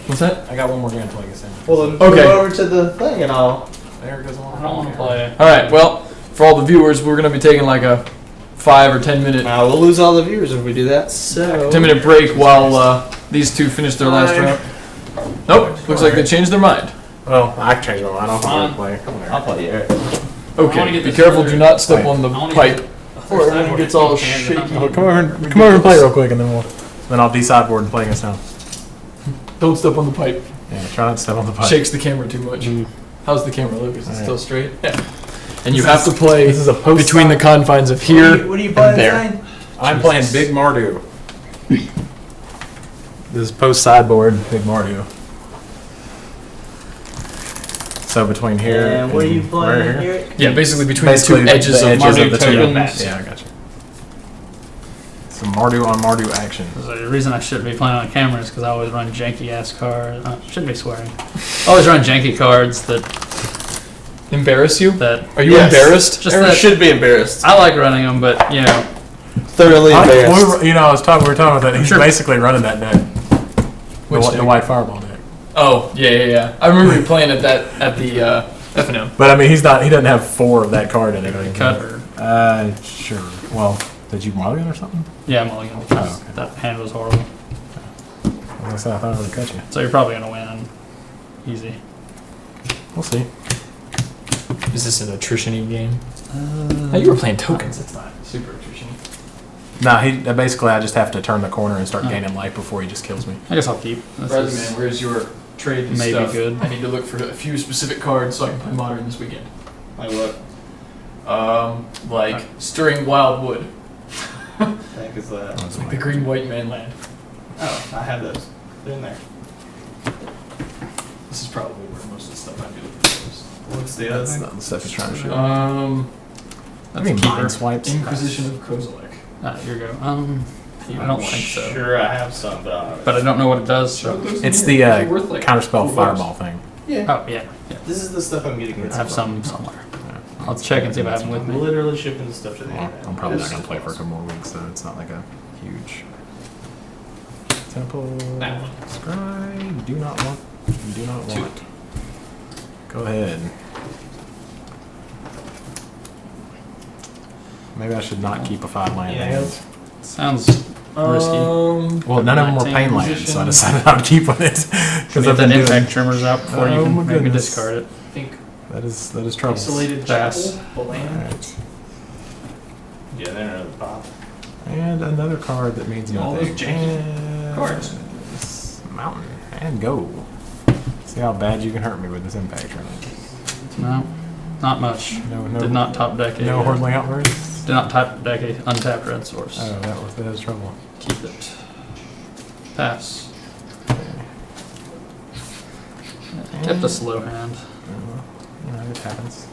What's that? I got one more game until I get in. Well, then Okay. go over to the thing and I'll. There goes one. I don't want to play. All right. Well, for all the viewers, we're gonna be taking like a 5 or 10 minute We'll lose all the viewers if we do that. So. 10-minute break while these two finish their last round. Nope. Looks like they changed their mind. Well, I can change my mind. I don't want to play. I'll play you. I wanna Okay. get Be this careful. further. Do not step Wait. on the I wanna pipe. get Or everyone gets all shaky. Oh, come over and play real quick, and then I'll de-sideboard and play against now. Don't step on the pipe. Yeah, try not to step on the pipe. Shakes the camera too much. How's the camera look? Is it All right. still straight? Yeah. And you have to play This is a post. between the confines of here What are you and there. I'm playing Big Mardu. This is post sideboard Big Mardu. So between here And what are you right playing here? Yeah, basically between Basically, the two edges the of edges Mardu of the two tokens. mats. Yeah, I got you. Some Mardu on Mardu action. So the reason I shouldn't be playing on camera is because I always run janky ass cards. Shouldn't be swearing. I always run janky cards that Embarrass you? Are you Yes. embarrassed? Just Everyone that should be embarrassed. I like running them, but you know, Thoroughly embarrassed. We were talking about that. He's Sure. basically running that deck. Which the deck? white fireball deck. Oh, yeah. I remember you playing at the F&M. But I mean, he doesn't have 4 of that card in it. cut or Sure. Well, did you mulligan or something? yeah, mulligan. Because Oh, okay. that hand was horrible. I thought I would have cut you. So you're probably gonna win easy. We'll see. Is this an attrition-y game? Hey, you were playing tokens. It's not super attrition. Nah, basically I just have to turn the corner and start Oh. gaining life before he just kills me. I guess I'll keep. This Bradley, is- man, where's your trade and Maybe stuff? good. I need to look for a few specific cards so I can play Modern this weekend. Like what? Like Stirring Wildwood. Heck is that? That's Like the green-white man land. Oh, I have those. They're in there. This is probably where most of the stuff I'd be looking for is. What's the other That's thing? not the stuff he's trying to shoot. I That's mean, a keeper. Mind swipes. Inquisition of Kozilek. Here you go. I don't think so. Sure, I have some, but I don't know. But I don't know what it does. Show So. those It's in the here. They're worth, like, counterspell $4. fireball thing. Yeah. Oh yeah. This is the stuff I'm getting. I have some somewhere. I'll check and see if I have them with I'm me. literally shipping the stuff to the Well, internet. I'm probably not going to play for a couple more weeks, so it's not like a huge. Temple. That one. Scry. You do not want. You do not Two. want. Go ahead. Maybe I should not keep a 5-land Yeah. hand. Sounds risky. Well, none of them were 19 pain lands, so I position. decided not to keep on it. Because Because if that impact trimmer's out before you Oh can my maybe goodness. discard it. I think that is trouble. Isolated Pass. Chapel, the land. Alright. Yeah, they're at the top. And another card that means All nothing. those janky And cards. Mountain and go. See how bad you can hurt me with this impact trimmer. No, not much. No, Did not top deck a. No Hordling Outbursts? Did not top deck a untapped red source. Oh, that is trouble. Keep it. Pass. Kept a slow hand. It happens.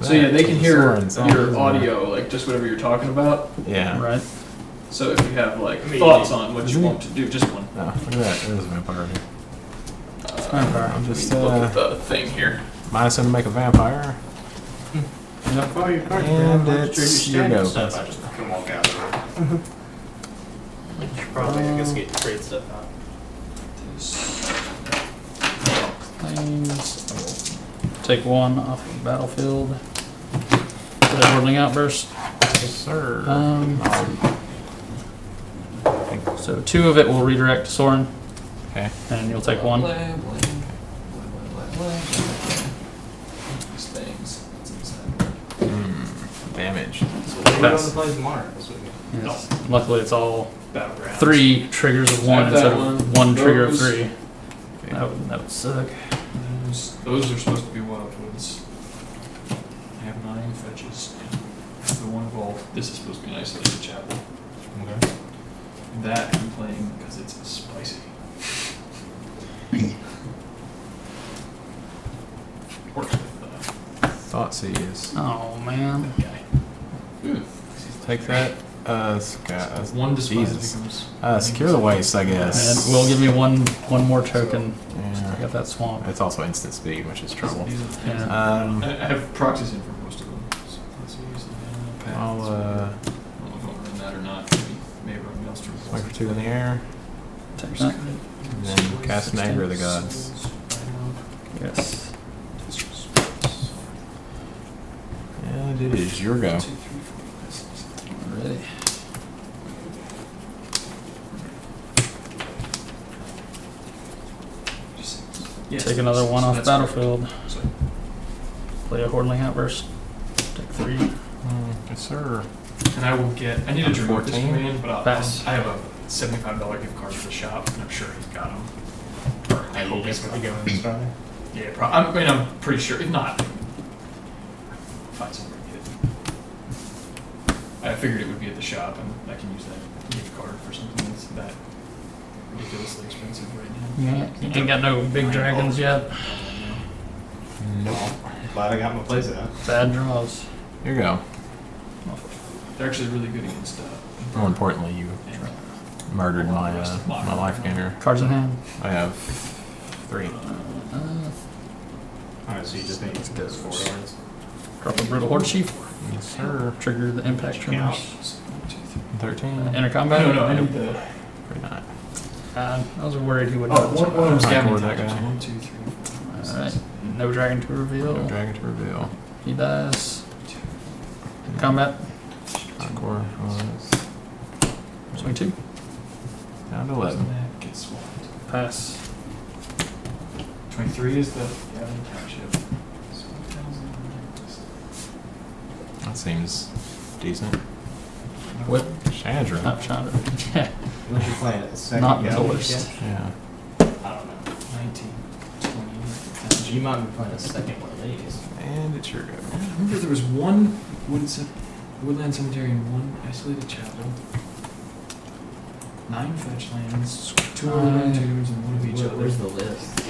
So yeah, they can hear Soren, your audio, like just whatever you're talking about. Yeah. Right. So if you have like Me. thoughts on what you Me. want to do, just one. Oh, look at that. There's a vampire here. Vampire. I'm just look at the thing here. minus him to make a vampire. Yep. Oh, your cards And are it's your go. stuff. I just can walk out. You should probably, I guess, get your trade stuff out. Planes. Take one off the battlefield. Put a whirling outburst. Yes, sir. So 2 of it will redirect to Soren, Okay. and you'll take 1. These things. What's inside? Damage. So what are you going Pass. to play tomorrow this weekend? Yes. Luckily, it's all Battlegrounds. 3 triggers of 1 Have that instead one. of 1 trigger of Those. 3. Okay. That would suck. Those are supposed to be wildwoods. I have 9 fetches. The one evolved. This is supposed to be an isolated chapel. Okay. That I'm playing because it's spicy. Works with Thoughtseize. Oh man. that guy. Take that. One despise Jesus. becomes. Secure the waste, I guess. And will give me one more token. Yeah. I got that swamp. It's also instant speed, which is trouble. These are- Yeah. I have proxies in for most of them. I'll I don't know if I'll run that or not. Maybe run Maelstrom. swing for 2 in the air, Take that. and then cast an Anger of the Gods. Yes. And it is your go. 2, 3, 4, 5, 6, 7. Ready. Yes. Take another one off That's battlefield. correct. So, Play a Hordling Outburst. Take 3. Yes, sir. and I will get. I need to promote this 14. command, but Pass. I have a $75 gift card for the shop, and I'm sure he's got them. I hope he's got them. this Friday. Yeah, I mean, I'm pretty sure. If not, find somewhere to get it. I figured it would be at the shop, and I can use that gift card for something that's that ridiculously expensive right now. Yeah. You ain't got no big dragons yet. Nope. Glad I got my place out. Bad draws. Here you go. They're actually really good against. More importantly, you murdered my my life gainer. Cards in hand. I have 3. Alright, so you just need to those 4 yards. Drop a Brutal Horde Chief. Yes, sir. Trigger the impact trimmers. 13. Enter combat. No, I need the. Pretty not. I was worried he would. Oh, one of them's High Gavin core that Intelligence. guy. 1, 2, 3, 4, 5, Alright. 6. No dragon to reveal. No dragon to reveal. He dies. Combat. Hardcore was Swing 2. down to 11. That gets swapped. Pass. 23 is the Gavin Township. That seems decent. Whip. Chandra. Not Chandra. Yeah. Unless you're playing it second Not go. the worst. Yeah. I don't know. 19, 20. You might be playing a second one of these. And it's your go. I remember there was one woodland cemetery and one isolated chapel. 9 fetch lands, 2 woodland tombs, and one of each other. Where's the list?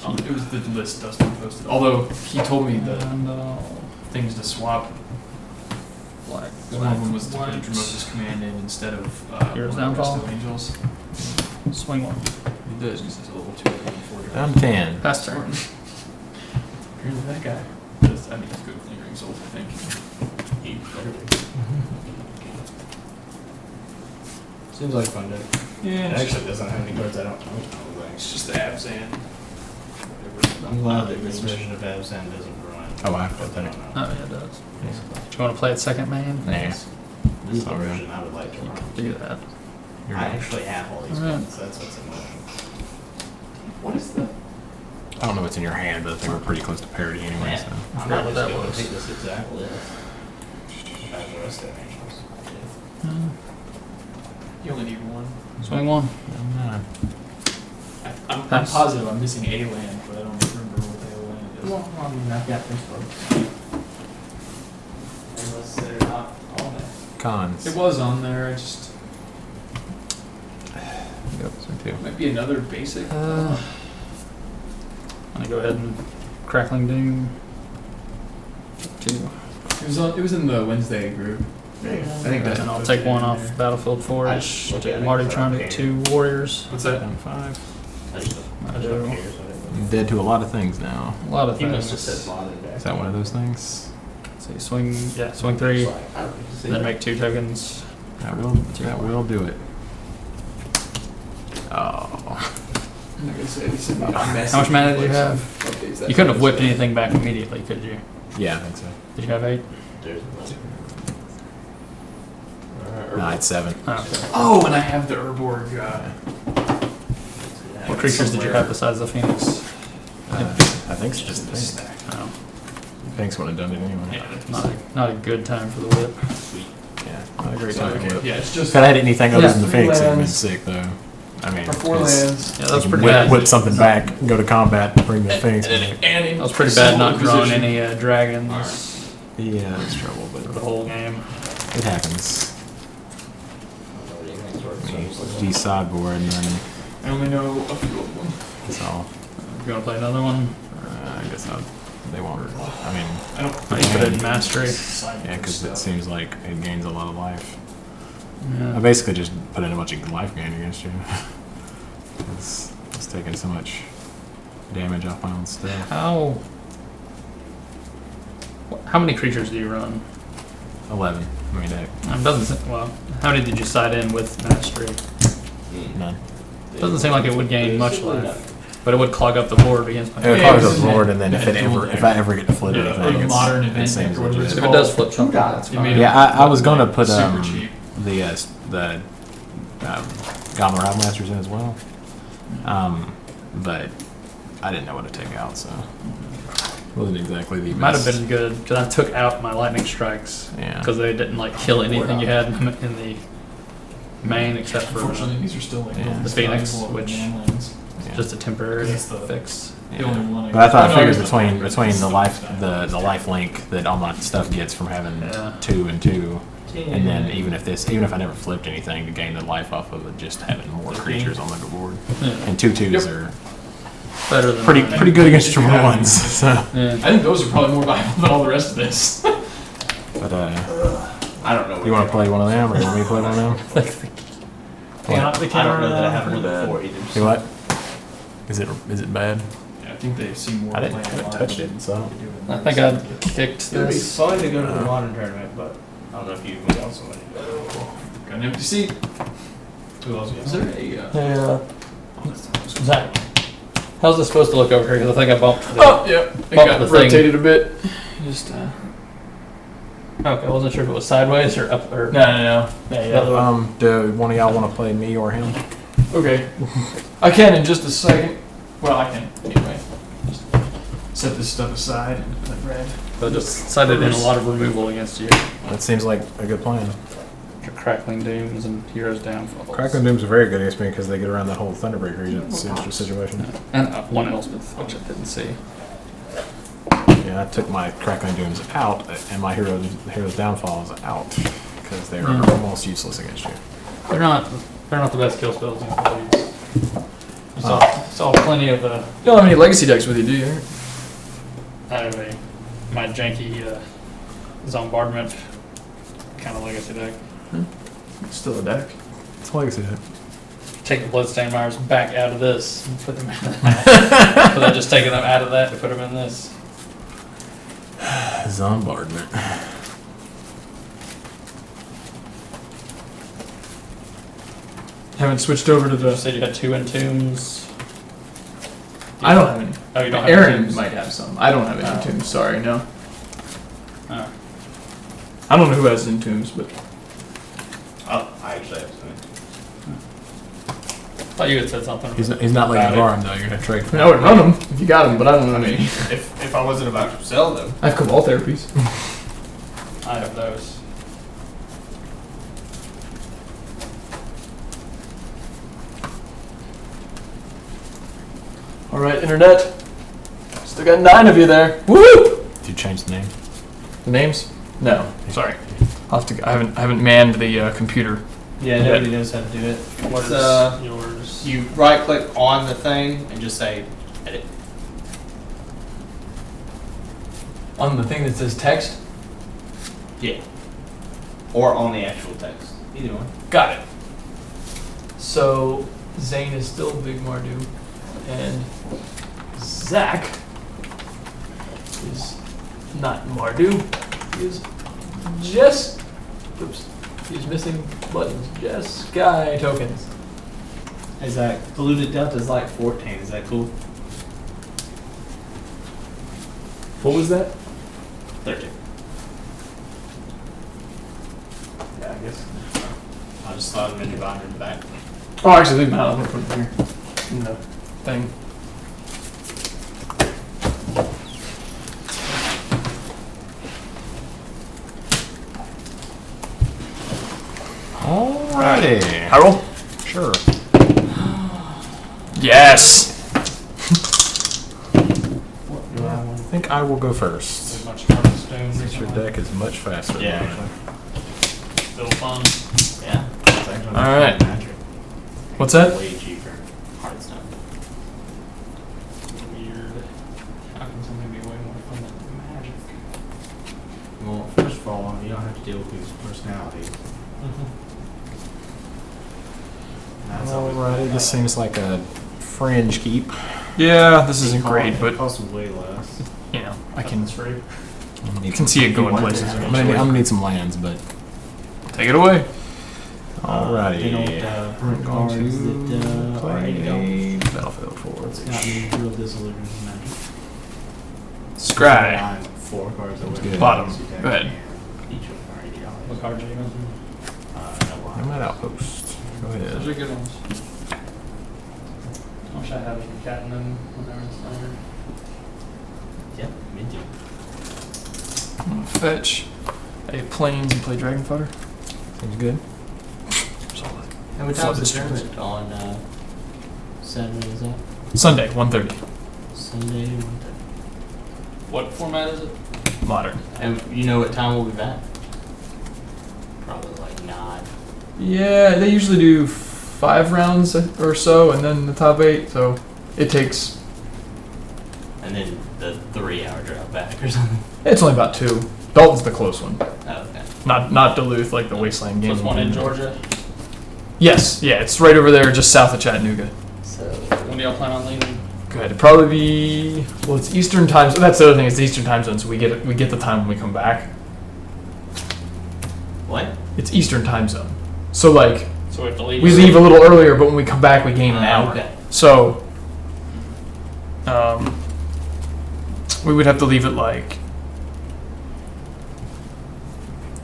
It was the list Dustin posted. Although he told me the And things to swap. black. One of them was to put white. Dramosis command in instead of Heroes one of the rest Downfall. of Angels. Swing 1. He does because it's a little too early for Down 10. Pass turn. Apparently that guy. I mean, he's good with lingering souls, I think. He better be. Seems like a fun deck. Yeah, It actually doesn't have any cards I don't know. it's just the Abzan. I'm glad that this version of Abzan doesn't run. Oh, I have But I that. don't know. Oh, yeah, it does. Do you want to play it second man? Nah. This is the Sorry. version I would like to run. Do that. Your I go. actually have all these Alright. cards. That's what's annoying. What is the? I don't know what's in your hand, but I think we're pretty close to parity anyway. Man, So. I'm forgot not what just that going was. to take this exact list. I have the rest of the angels. You only need one. Swing 1. I'm Pass. positive I'm missing a land, but I don't remember what the other land is. Well, I mean, I've got this one. Unless they're not all there. Cons. It was on there. I just Yep, swing 2. might be another basic. I'm going to go ahead and Crackling Doom. 2. It was on. It was in the Wednesday group. I think that's. And I'll take 1 off Battlefield Forge. Marty trying to get 2 Warriors. What's that? Down 5. I just I don't do. care. So I I'm dead to a lot of things now. A lot of He must have things. said modern deck. Is that one of those things? So you swing, yeah, swing 3. Then make 2 tokens. That will do it. Oh. I'm not gonna say he sent me a How message much mana with, did you like, have? some updates that You couldn't have day, whipped so- anything back immediately, could you? Yeah, I think so. Did you have 8? There's Nah, it's 7. Oh, okay. Oh, and I have the Urborg. What creatures did you have besides the Phoenix? I think it's just the thing. stack. Oh, Thanks would have done it anyway. Yeah, that's not a good time for the whip. Yeah, not a great So, time to get. yeah, it's just If I had anything other Yeah. than the Phoenix, it would have been lands. sick though. I mean, for 4 it's- lands. Yeah, that was you pretty whip, bad. whip something back, go to combat, bring the Phoenix back. And That was pretty bad not drawing any dragons Yeah, that's trouble, but for the whole game. it happens. G sideboard and then I only know a few of them. it's all. You want to play another one? I guess they won't. I mean, I don't. I put it in Mastery. yeah, because it seems like it gains a lot of life. I Yeah. basically just put in a bunch of life gain against you. It's taking so much damage off my own stuff. How? How many creatures do you run? 11. I mean, It doesn't. Well, how many did you side in with Mastery? none. Doesn't seem like it would gain much life, but it would clog up the board against my. It would Yeah, probably this is go forward, it. and then if Yeah, I ever get to flip Yeah, anything, like a it's, modern it event seems deck or whatever legit. If it does flip something, dots, that's you fine. made it- Yeah, I was gonna put Super cheap. the Gamma Ride Masters in as well, but I didn't know what to take out, so it wasn't exactly the Might have best. been good because I took out my lightning strikes Yeah. because they didn't like kill anything you had in the main except for Unfortunately, these are still like Yeah. the The Phoenix, valuable which- landlands. Yeah. just a temporary That's the- fix. The only one But I thought I Oh, no, figured guess between the life link that all my stuff gets from having Yeah. 2 and 2, and then even if I never flipped anything to gain the life off of it, just having more creatures on the board, Yeah. and 2/2s Yep. are Better than pretty good against your ones. So, Yeah. I think those are probably more valuable than all the rest of this. but I don't know. you want to play one of them, or you want me to play one of them? I don't know that I have more than 4 either. See what? Is it bad? I think they seem more. I haven't like touched it, so. I think I kicked It would be this. fun to go to the modern tournament, but I don't know if you would also want to go. Got an empty seat. Who else? Is there a? Zach, how's this supposed to look over here? Because I think I bumped. The, Oh, yep. It Bump got the thing. rotated a bit. Just Okay, I wasn't sure if it was sideways or up or. no. Yeah. Do one of y'all want to play me or him? Okay. I can in just a second. Well, I can anyway. Just set this stuff aside and let Brad. So just cited in a lot of removal against you. That seems like a good plan. Your crackling dooms and heroes downfalls. Crackling Dooms are very good against me because they get around that whole Thunderbreaker situation. And one Elspeth, which I didn't see. Yeah, I took my Crackling Dooms out, and my Hero's Downfalls out because they're Yeah. almost useless against you. They're not the best kill spells you can use. Saw plenty of You don't have any legacy decks with you, do you? anyway, my janky Zombardment kind of legacy deck. Still a deck. It's legacy deck. Take the Bloodstained Mires back out of this and put them in that. So they're just taking them out of that to put them in this. Zombardment. Haven't switched over to You the. said you had 2 Entombs. I don't have any. Oh, you don't have Aaron Entombs? might have some. I don't have any Oh. Entombs. Sorry, no. Oh. I don't know who has Entombs, but I actually have some. Thought you had said something. He's not letting you about borrow him though. You're gonna trade. I mean, I would run them if you got them, but I don't know I any. mean, if I wasn't about to sell them, I have Cabal therapies. it. I have those. All right, internet. Still got 9 of you there. Woo! Did you change the name? The names? No. Sorry. I'll have to. I haven't manned the computer. yeah, nobody knows how to do it. What It's, is yours? you right click on the thing and just say edit. On the thing that says text. Yeah. Or on the actual text. Either one. Got it. So Zane is still Big Mardu, and Zach is not Mardu. He is just. Oops. He's missing buttons. Just Sky tokens. Is that polluted delta is like 14? Is that cool? What was that? 13. Yeah, I guess. I just thought of in your binder in the back. Oh, actually, leave them out. I'm gonna put them here in the thing. Alrighty. I roll. Sure. Yes. I think I will go first. There's a bunch of Hearthstone Since your recently. deck is much faster. than Yeah, mine. Still fun. Yeah. All right. What's that? Way cheaper. Hearthstone. Weird. How can something be way more fun than Magic? Well, first of all, you don't have to deal with people's personalities. That's always Alrighty. This seems like a fringe keep. Yeah, this isn't great, but costs way less. you know, I can. You can see it going places I'm eventually. gonna need some lands, but Take it away. alrighty. They don't I'm print going cards that are play $80. a Battlefield 4. It's got me real disillusioned. Scry. 4 cards that Good. Bottom. Go ahead. Each of them are $80. What cards are you going to? I'm at Outpost. Go Those ahead. are good ones. I wish I had a cat in them when they were in standard. Yep, me too. I'm gonna fetch a plains and play Dragon Fodder. Seems good. Solid. And what Flip time's the this tournament on Saturday? Is that Sunday, 1:30. Sunday? What format is it? Modern. And you know what time we'll be back? Probably like 9. Yeah, they usually do 5 rounds or so, and then the top 8. So it takes. And then the 3-hour drive back or something. It's only about 2. Dalton's the close one, Oh, okay. not Duluth like the Wasteland game. Plus one in Georgia. Yes, yeah, it's right over there, just south of Chattanooga. So When do y'all plan on leaving? Good. It'd probably be it's Eastern time. So that's the other thing. It's the Eastern time zone, so we get the time when we come back. what? It's Eastern time zone, so like So we have to leave. we leave a little earlier, but when we come back, we gain an hour. Okay. So, we would have to leave at like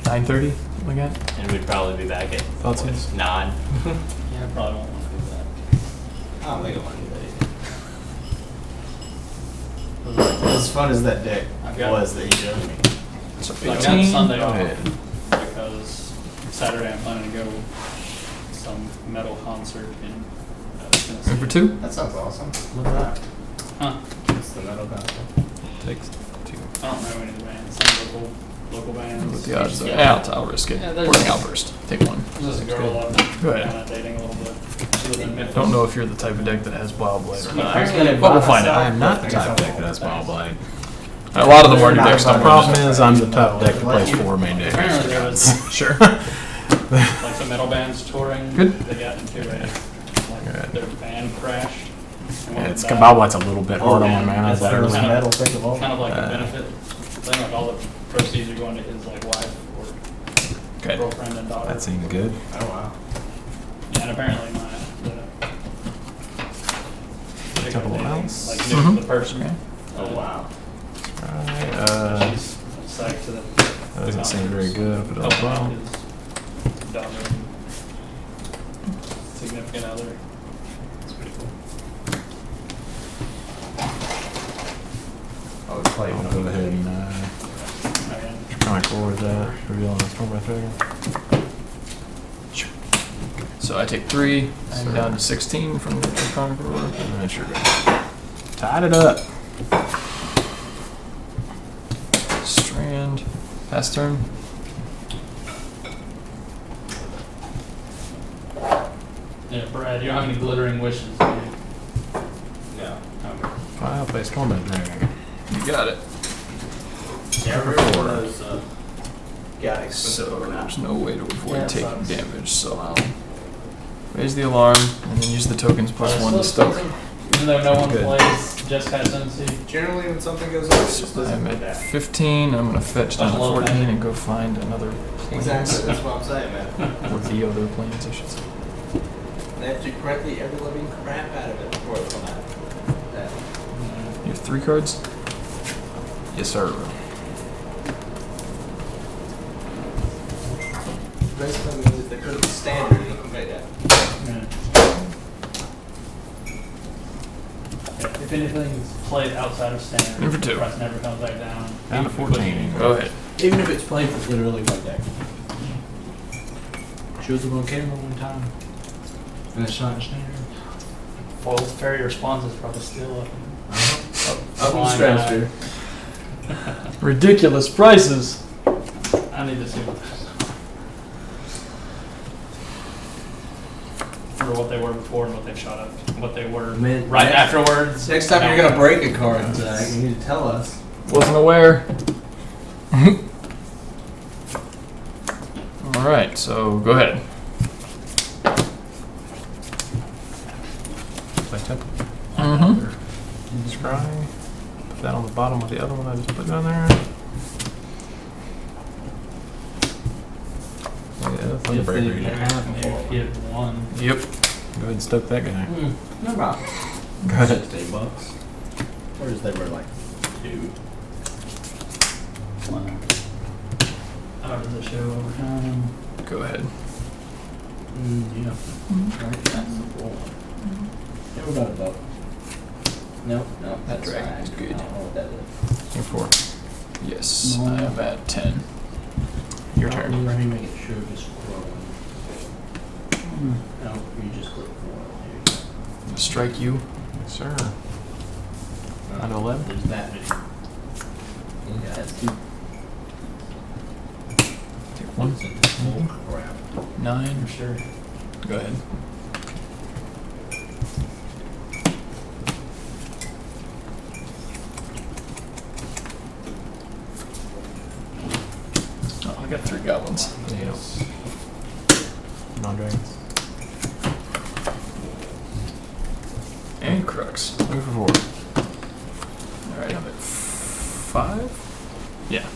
9:30, something like that. And we'd probably be back at Thoughts, yes? 9. Yeah, I probably won't want to do that. I don't think I want to do that either. As fun as that deck I've got- was that he showed me. So I got 18. Sunday Go off ahead. because Saturday I'm planning to go to some metal concert in Tennessee. Number 2 That sounds awesome. What's that? Huh. It's the metal concert. Takes 2. I don't know any of the bands. Some local With bands. the odds, though. Yeah. I'll risk it. Yeah, there's- Warning outburst. Take 1. There's this girl I'm Go ahead. kind of dating a little bit. She lives in Memphis. Don't know if you're the type of deck that has Wild Blade or No, not. I was gonna But we'll find I out. am not the type of deck that has Wild Blade. A lot of them are new decks. The don't problem run is I'm the type of deck that plays 4 main decks. Apparently there was it. Sure. like some metal bands touring. Good. They got into a like their band crashed. And one Yeah, of it's the Kabawa's a little bit hard on my mana, That's but the most Kind of- metal thing of all. kind of like a benefit thing. Like all the proceeds are going to his like wife or Okay. girlfriend and daughter. that seems good. Oh, wow. Yeah, and apparently the Couple dating, else? like knew Mhm. the person. Okay. Oh, wow. Alright, She's psyched to the. that doesn't seem very good if it does helping out well. his daughter and significant other. It's pretty cool. I would play I'll go ahead and Again, try and forward that, revealing the Stormwrath Dragon. So I take 3. I'm down to 16 from the Conqueror. And sure. Tied it up. Strand. Pass turn. yeah, Brad, you don't have any glittering wishes, do you? No. Okay. I'll play Stormwrath Dragon. You got it. Yeah, I remember one of those got expensive So overnight. there's no way to avoid Yeah, it taking sucks. damage. So I'll raise the alarm and then use the tokens plus It's 1 to still stoke. expensive, even though no one Good. plays Jessica Tennessee. Generally, when something goes up, it just doesn't I'm go at down. 15. I'm gonna fetch down to I love 14 that. and go find another plains. Exactly, that's what I'm saying, man. Or the other plains, I should say. They have to correctly every living crap out of it before it's on that. You have 3 cards? Yes, sir. Basically, means if they put it to standard, it'll convey that. If anything's played outside of standard, In for 2. the price never comes back down. Down to 14. Go ahead. Even if it's played for literally one deck. Shows the volcano one time. And it's not standard. Foil Fairy Response is probably still up. Up in the Flying stratosphere. Ridiculous prices. I need to see what for what they were before and what they've shot up, what they were Man, right next- afterwards. Next time you're gonna break a card, Zach, you need to tell us. Wasn't aware. All right, so go ahead. Play temple. Mm-hmm. Scry. Put that on the bottom of the other one I just put down there. Wonder If Breaker, they yeah. have maybe hit one. Yep. Go ahead and stoke that guy. No problem. Go ahead. $60. Whereas they were like 2. How does it show over time? Go ahead. Yeah. Right, that's the full one. Yeah, we're about a buck. Nope, nope, That that's dragon fine. is good. I don't know what that is. Go for it. Yes, No. I am at 10. Your turn. Let me make it show just scrolling. No, you just click 4. There you go. Strike you. Yes, sir. No, Under 11? There's that many. Yeah, that's 2. Take one. Oh, crap. 9. Sure. Go ahead. Oh, I got 3 goblins. Yes. Non-dragons. And crooks. Move for 4. Alright, I'm at 5. Yeah.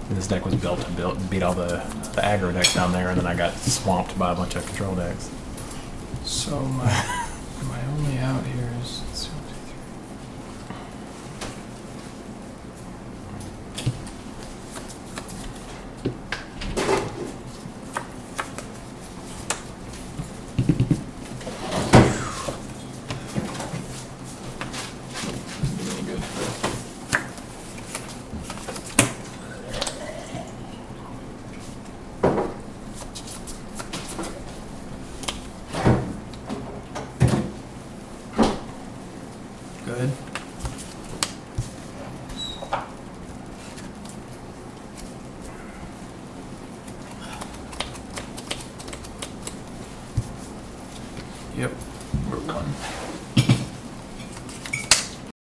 And this deck was built to beat all the aggro decks down there, and then I got swamped by a bunch of control decks. So my only out here